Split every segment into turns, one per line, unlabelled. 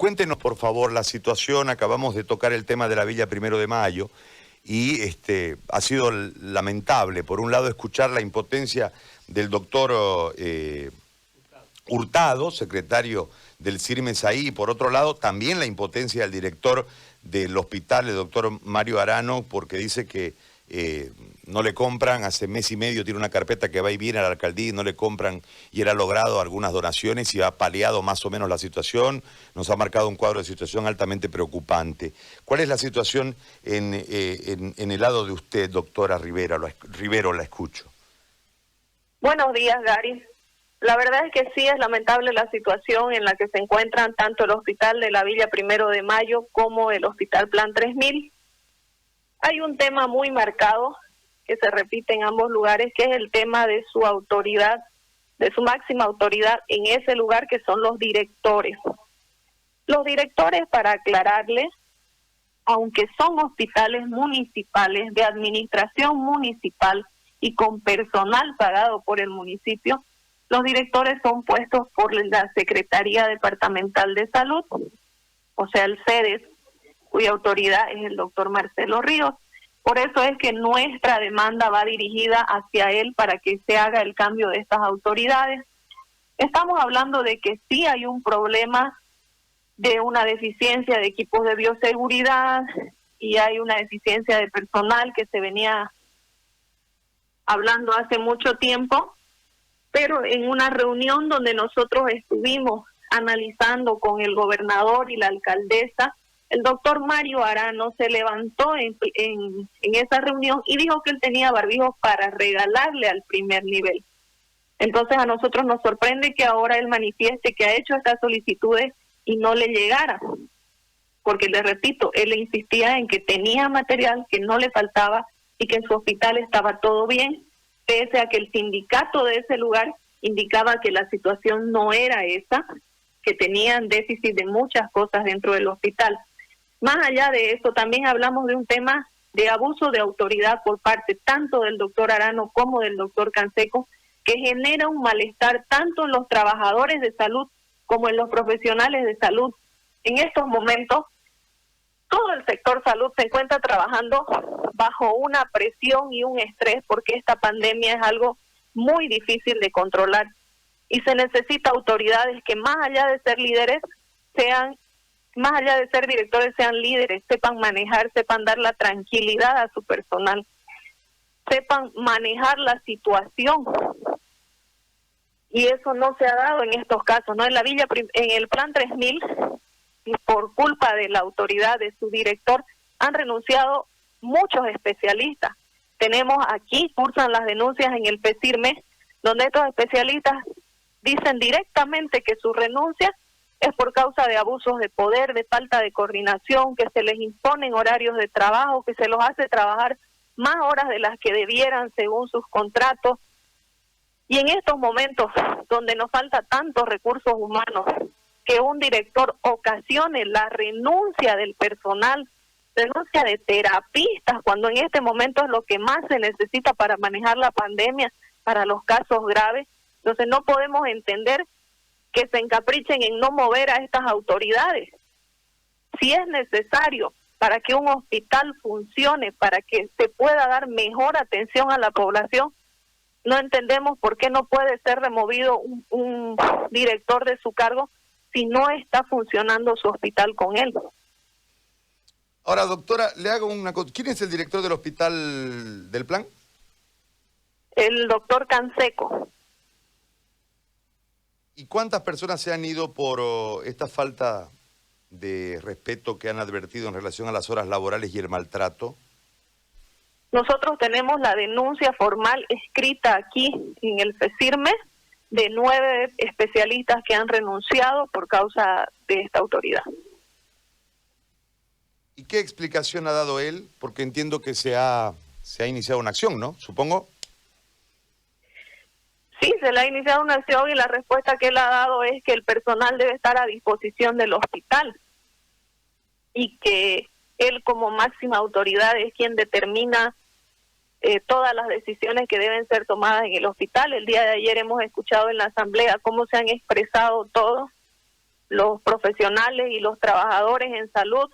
Cuéntenos, por favor, la situación. Acabamos de tocar el tema de la Villa Primero de Mayo y ha sido lamentable, por un lado, escuchar la impotencia del doctor Hurtado, secretario del CIRMES ahí, y por otro lado, también la impotencia del director del hospital, el doctor Mario Arano, porque dice que no le compran, hace mes y medio tiene una carpeta que va y viene a la alcaldía y no le compran, y él ha logrado algunas donaciones y ha paliado más o menos la situación. Nos ha marcado un cuadro de situación altamente preocupante. ¿Cuál es la situación en el lado de usted, doctora Rivero? La escucho.
Buenos días, Gary. La verdad es que sí es lamentable la situación en la que se encuentran tanto el hospital de la Villa Primero de Mayo como el hospital Plan 3000. Hay un tema muy marcado que se repite en ambos lugares, que es el tema de su autoridad, de su máxima autoridad en ese lugar, que son los directores. Los directores, para aclararles, aunque son hospitales municipales, de administración municipal y con personal pagado por el municipio, los directores son puestos por la Secretaría Departamental de Salud, o sea, el CEDES, cuya autoridad es el doctor Marcelo Ríos. Por eso es que nuestra demanda va dirigida hacia él para que se haga el cambio de estas autoridades. Estamos hablando de que sí hay un problema de una deficiencia de equipos de bioseguridad y hay una deficiencia de personal que se venía hablando hace mucho tiempo, pero en una reunión donde nosotros estuvimos analizando con el gobernador y la alcaldesa, el doctor Mario Arano se levantó en esa reunión y dijo que él tenía barbijos para regalarle al primer nivel. Entonces a nosotros nos sorprende que ahora él manifieste que ha hecho estas solicitudes y no le llegara, porque le repito, él insistía en que tenía material, que no le faltaba y que en su hospital estaba todo bien, pese a que el sindicato de ese lugar indicaba que la situación no era esa, que tenían déficit de muchas cosas dentro del hospital. Más allá de eso, también hablamos de un tema de abuso de autoridad por parte tanto del doctor Arano como del doctor Canseco, que genera un malestar tanto en los trabajadores de salud como en los profesionales de salud. En estos momentos, todo el sector salud se encuentra trabajando bajo una presión y un estrés, porque esta pandemia es algo muy difícil de controlar y se necesita autoridades que, más allá de ser líderes, más allá de ser directores, sean líderes, sepan manejar, sepan dar la tranquilidad a su personal, sepan manejar la situación. Y eso no se ha dado en estos casos, ¿no? En la Villa, en el Plan 3000, y por culpa de la autoridad de su director, han renunciado muchos especialistas. Tenemos aquí, cursan las denuncias en el PECIRMES, donde estos especialistas dicen directamente que su renuncia es por causa de abusos de poder, de falta de coordinación, que se les imponen horarios de trabajo, que se los hace trabajar más horas de las que debieran según sus contratos. Y en estos momentos donde nos falta tantos recursos humanos, que un director ocasione la renuncia del personal, renuncia de terapistas, cuando en este momento es lo que más se necesita para manejar la pandemia, para los casos graves. Entonces no podemos entender que se encaprichen en no mover a estas autoridades. Si es necesario para que un hospital funcione, para que se pueda dar mejor atención a la población, no entendemos por qué no puede ser removido un director de su cargo si no está funcionando su hospital con él.
Ahora, doctora, le hago una cosa. ¿Quién es el director del hospital del plan?
El doctor Canseco.
¿Y cuántas personas se han ido por esta falta de respeto que han advertido en relación a las horas laborales y el maltrato?
Nosotros tenemos la denuncia formal escrita aquí en el PECIRMES de 9 especialistas que han renunciado por causa de esta autoridad.
¿Y qué explicación ha dado él? Porque entiendo que se ha iniciado una acción, ¿no? Supongo.
Sí, se le ha iniciado una acción y la respuesta que él ha dado es que el personal debe estar a disposición del hospital y que él como máxima autoridad es quien determina todas las decisiones que deben ser tomadas en el hospital. El día de ayer hemos escuchado en la asamblea cómo se han expresado todos los profesionales y los trabajadores en salud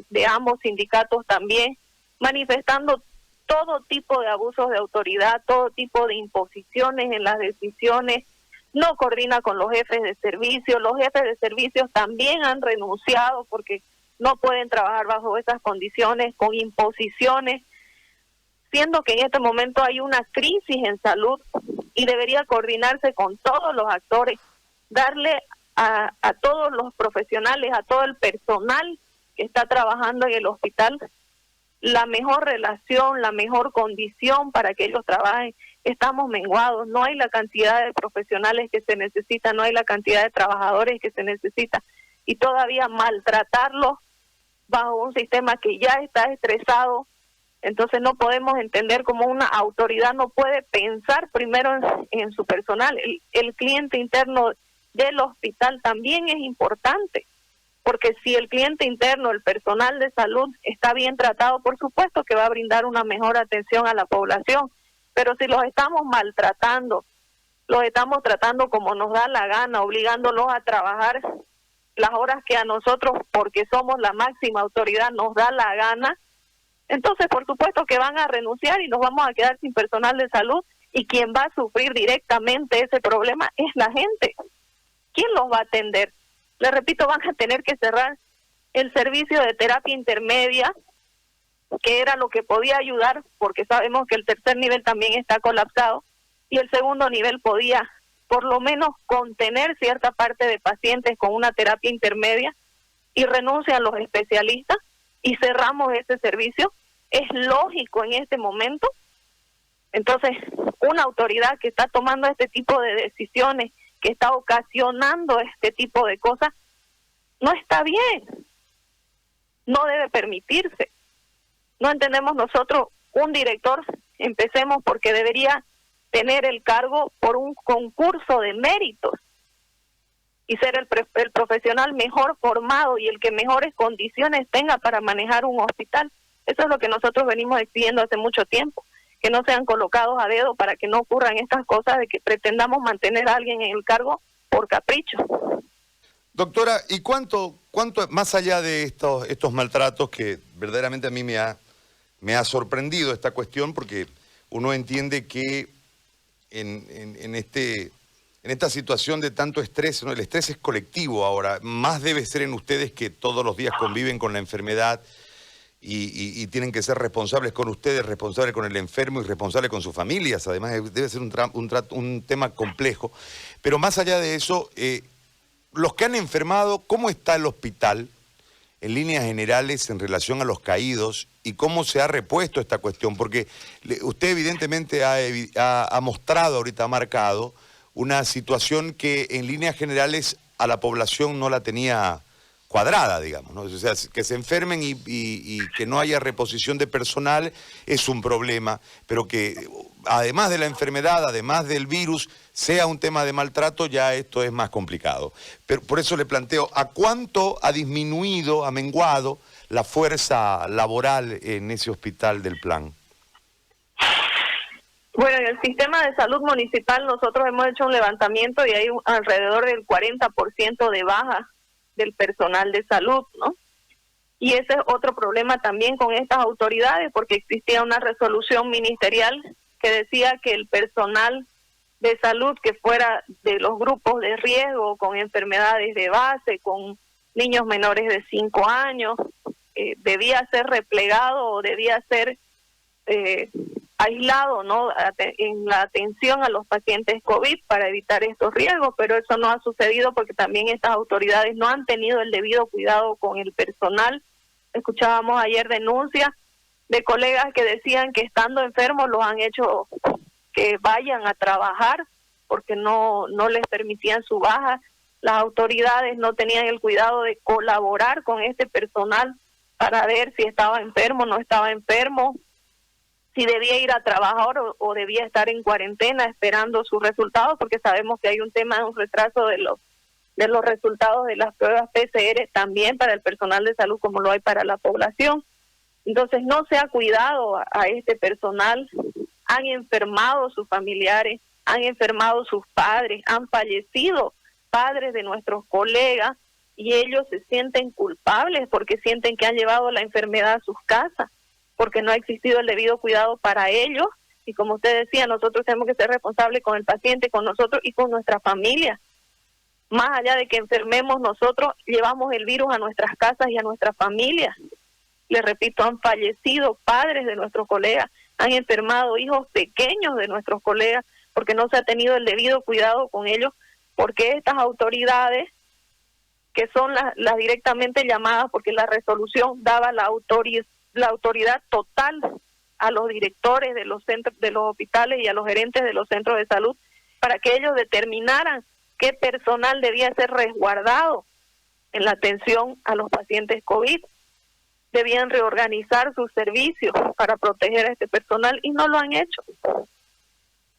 de ambos sindicatos también, manifestando todo tipo de abusos de autoridad, todo tipo de imposiciones en las decisiones, no coordina con los jefes de servicios también han renunciado porque no pueden trabajar bajo esas condiciones, con imposiciones, siendo que en este momento hay una crisis en salud y debería coordinarse con todos los actores, darle a todos los profesionales, a todo el personal que está trabajando en el hospital, la mejor relación, la mejor condición para que ellos trabajen. Estamos menguados, no hay la cantidad de profesionales que se necesita, no hay la cantidad de trabajadores que se necesita, y todavía maltratarlos bajo un sistema que ya está estresado. Entonces no podemos entender cómo una autoridad no puede pensar primero en su personal. El cliente interno del hospital también es importante, porque si el cliente interno, el personal de salud está bien tratado, por supuesto que va a brindar una mejor atención a la población, pero si los estamos maltratando, los estamos tratando como nos da la gana, obligándolos a trabajar las horas que a nosotros, porque somos la máxima autoridad, nos da la gana, entonces por supuesto que van a renunciar y nos vamos a quedar sin personal de salud, y quien va a sufrir directamente ese problema es la gente. ¿Quién los va a atender? Les repito, van a tener que cerrar el servicio de terapia intermedia, que era lo que podía ayudar, porque sabemos que el tercer nivel también está colapsado, y el segundo nivel podía por lo menos contener cierta parte de pacientes con una terapia intermedia, y renuncian los especialistas y cerramos ese servicio. Es lógico en este momento. Entonces, una autoridad que está tomando este tipo de decisiones, que está ocasionando este tipo de cosas, no está bien, no debe permitirse. No entendemos nosotros, un director, empecemos porque debería tener el cargo por un concurso de méritos y ser el profesional mejor formado y el que mejores condiciones tenga para manejar un hospital. Eso es lo que nosotros venimos exigiendo hace mucho tiempo, que no sean colocados a dedo para que no ocurran estas cosas de que pretendamos mantener a alguien en el cargo por capricho.
Doctora, ¿y cuánto más allá de estos maltratos, que verdaderamente a mí me ha sorprendido esta cuestión, porque uno entiende que en esta situación de tanto estrés, ¿no? El estrés es colectivo ahora, más debe ser en ustedes que todos los días conviven con la enfermedad y tienen que ser responsables con ustedes, responsables con el enfermo y responsables con sus familias. Además debe ser un tema complejo. Pero más allá de eso, los que han enfermado, ¿cómo está el hospital en líneas generales en relación a los caídos y cómo se ha repuesto esta cuestión? Porque usted evidentemente ha mostrado, ahorita ha marcado, una situación que en líneas generales a la población no la tenía cuadrada, digamos, ¿no? O sea, que se enfermen y que no haya reposición de personal es un problema, pero que además de la enfermedad, además del virus, sea un tema de maltrato, ya esto es más complicado. Pero por eso le planteo, ¿a cuánto ha disminuido, ha menguado la fuerza laboral en ese hospital del plan?
Bueno, en el sistema de salud municipal nosotros hemos hecho un levantamiento y hay alrededor del 40% de baja del personal de salud, ¿no? Y ese es otro problema también con estas autoridades, porque existía una resolución ministerial que decía que el personal de salud que fuera de los grupos de riesgo, con enfermedades de base, con niños menores de 5 años, debía ser replegado o debía ser aislado, ¿no?, en la atención a los pacientes COVID para evitar estos riesgos, pero eso no ha sucedido porque también estas autoridades no han tenido el debido cuidado con el personal. Escuchábamos ayer denuncias de colegas que decían que estando enfermos los han hecho que vayan a trabajar porque no les permitían su baja. Las autoridades no tenían el cuidado de colaborar con este personal para ver si estaba enfermo, no estaba enfermo, si debía ir a trabajar o debía estar en cuarentena esperando sus resultados, porque sabemos que hay un retraso de los resultados de las pruebas PCR también para el personal de salud como lo hay para la población. Entonces no se ha cuidado a este personal, han enfermado sus familiares, han enfermado sus padres, han fallecido padres de nuestros colegas y ellos se sienten culpables porque sienten que han llevado la enfermedad a sus casas, porque no ha existido el debido cuidado para ellos. Y como usted decía, nosotros tenemos que ser responsables con el paciente, con nosotros y con nuestra familia. Más allá de que enfermemos nosotros, llevamos el virus a nuestras casas y a nuestras familias. Les repito, han fallecido padres de nuestros colegas, han enfermado hijos pequeños de nuestros colegas, porque no se ha tenido el debido cuidado con ellos, porque estas autoridades, que son las directamente llamadas, porque la resolución daba la autoridad total a los directores de los centros, de los hospitales y a los gerentes de los centros de salud, para que ellos determinaran qué personal debía ser resguardado en la atención a los pacientes COVID. Debían reorganizar sus servicios para proteger a este personal y no lo han hecho.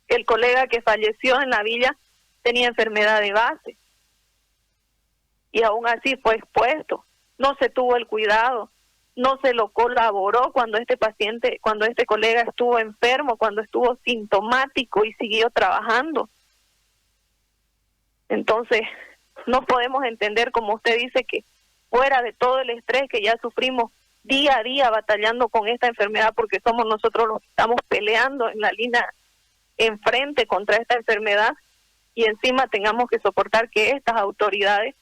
El colega que falleció en la villa tenía enfermedad de base y aún así fue expuesto. No se tuvo el cuidado, no se lo colaboró cuando este colega estuvo enfermo, cuando estuvo sintomático y siguió trabajando. Entonces, no podemos entender, como usted dice, que fuera de todo el estrés que ya sufrimos día a día batallando con esta enfermedad, porque somos nosotros los que estamos peleando en la línea enfrente contra esta enfermedad, y encima tengamos que soportar que estas autoridades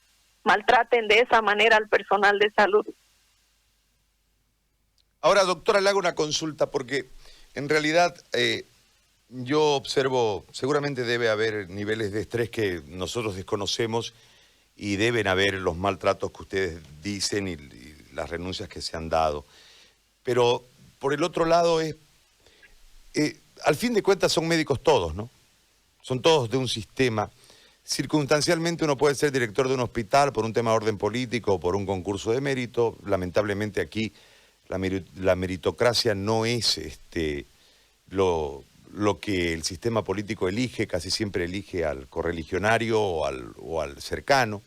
maltraten de esa manera al personal de salud.
Ahora, doctora, le hago una consulta, porque en realidad yo observo, seguramente debe haber niveles de estrés que nosotros desconocemos y deben haber los maltratos que ustedes dicen y las renuncias que se han dado. Pero por el otro lado al fin de cuentas son médicos todos, ¿no? Son todos de un sistema. Circunstancialmente uno puede ser director de un hospital por un tema de orden político o por un concurso de mérito. Lamentablemente aquí la meritocracia no es lo que el sistema político elige, casi siempre elige al correligionario o al cercano.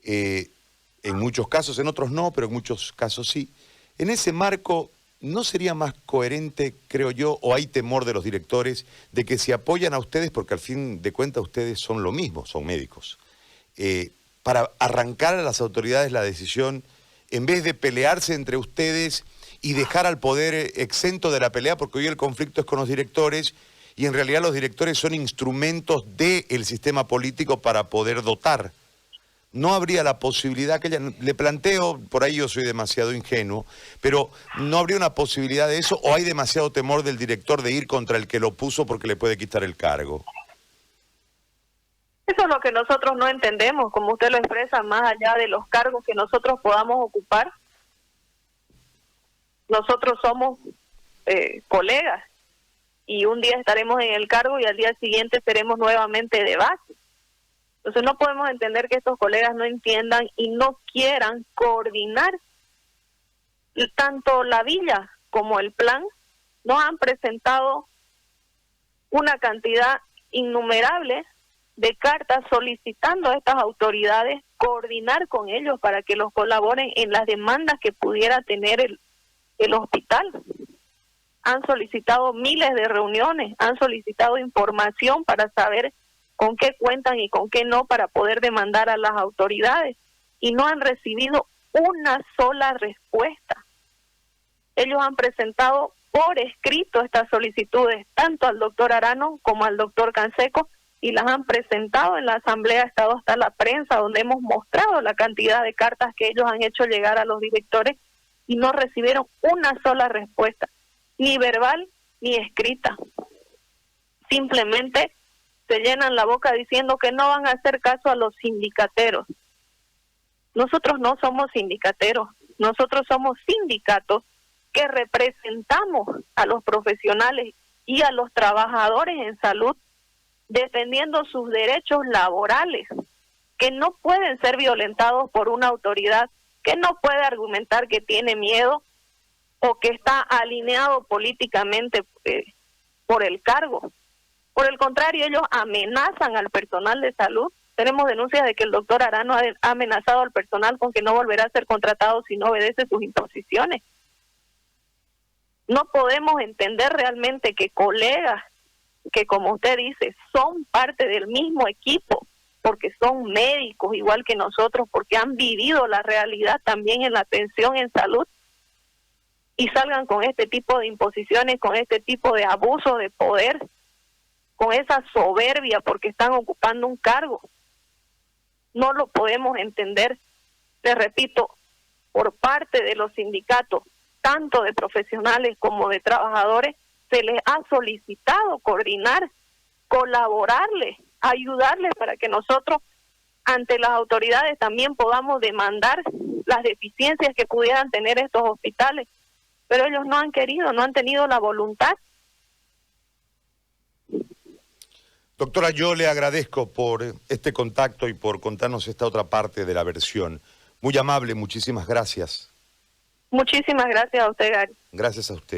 En muchos casos, en otros no, pero en muchos casos sí. En ese marco, ¿no sería más coherente, creo yo, o hay temor de los directores, de que se apoyan a ustedes, porque al fin de cuentas ustedes son lo mismo, son médicos, para arrancar a las autoridades la decisión, en vez de pelearse entre ustedes y dejar al poder exento de la pelea, porque hoy el conflicto es con los directores, y en realidad los directores son instrumentos del sistema político para poder dotar? No habría la posibilidad, que le planteo, por ahí yo soy demasiado ingenuo, pero ¿no habría una posibilidad de eso o hay demasiado temor del director de ir contra el que lo puso porque le puede quitar el cargo?
Eso es lo que nosotros no entendemos, como usted lo expresa, más allá de los cargos que nosotros podamos ocupar. Nosotros somos colegas y un día estaremos en el cargo y al día siguiente seremos nuevamente de base. Entonces no podemos entender que estos colegas no entiendan y no quieran coordinar. Tanto la villa como el plan nos han presentado una cantidad innumerable de cartas solicitando a estas autoridades coordinar con ellos para que los colaboren en las demandas que pudiera tener el hospital. Han solicitado miles de reuniones, han solicitado información para saber con qué cuentan y con qué no para poder demandar a las autoridades, y no han recibido una sola respuesta. Ellos han presentado por escrito estas solicitudes, tanto al doctor Arano como al doctor Canseco, y las han presentado en la Asamblea, ha estado hasta la prensa, donde hemos mostrado la cantidad de cartas que ellos han hecho llegar a los directores, y no recibieron una sola respuesta, ni verbal ni escrita. Simplemente se llenan la boca diciendo que no van a hacer caso a los sindicateros. Nosotros no somos sindicateros, nosotros somos sindicatos que representamos a los profesionales y a los trabajadores en salud, defendiendo sus derechos laborales, que no pueden ser violentados por una autoridad que no puede argumentar que tiene miedo o que está alineado políticamente por el cargo. Por el contrario, ellos amenazan al personal de salud. Tenemos denuncias de que el doctor Arano ha amenazado al personal con que no volverá a ser contratado si no obedece sus imposiciones. No podemos entender realmente que colegas que, como usted dice, son parte del mismo equipo, porque son médicos igual que nosotros, porque han vivido la realidad también en la atención en salud, y salgan con este tipo de imposiciones, con este tipo de abuso de poder, con esa soberbia porque están ocupando un cargo. No lo podemos entender. Les repito, por parte de los sindicatos, tanto de profesionales como de trabajadores, se les ha solicitado coordinar, colaborarles, ayudarles para que nosotros ante las autoridades también podamos demandar las deficiencias que pudieran tener estos hospitales, pero ellos no han querido, no han tenido la voluntad.
Doctora, yo le agradezco por este contacto y por contarnos esta otra parte de la versión. Muy amable, muchísimas gracias.
Muchísimas gracias a usted, Gary.
Gracias a usted.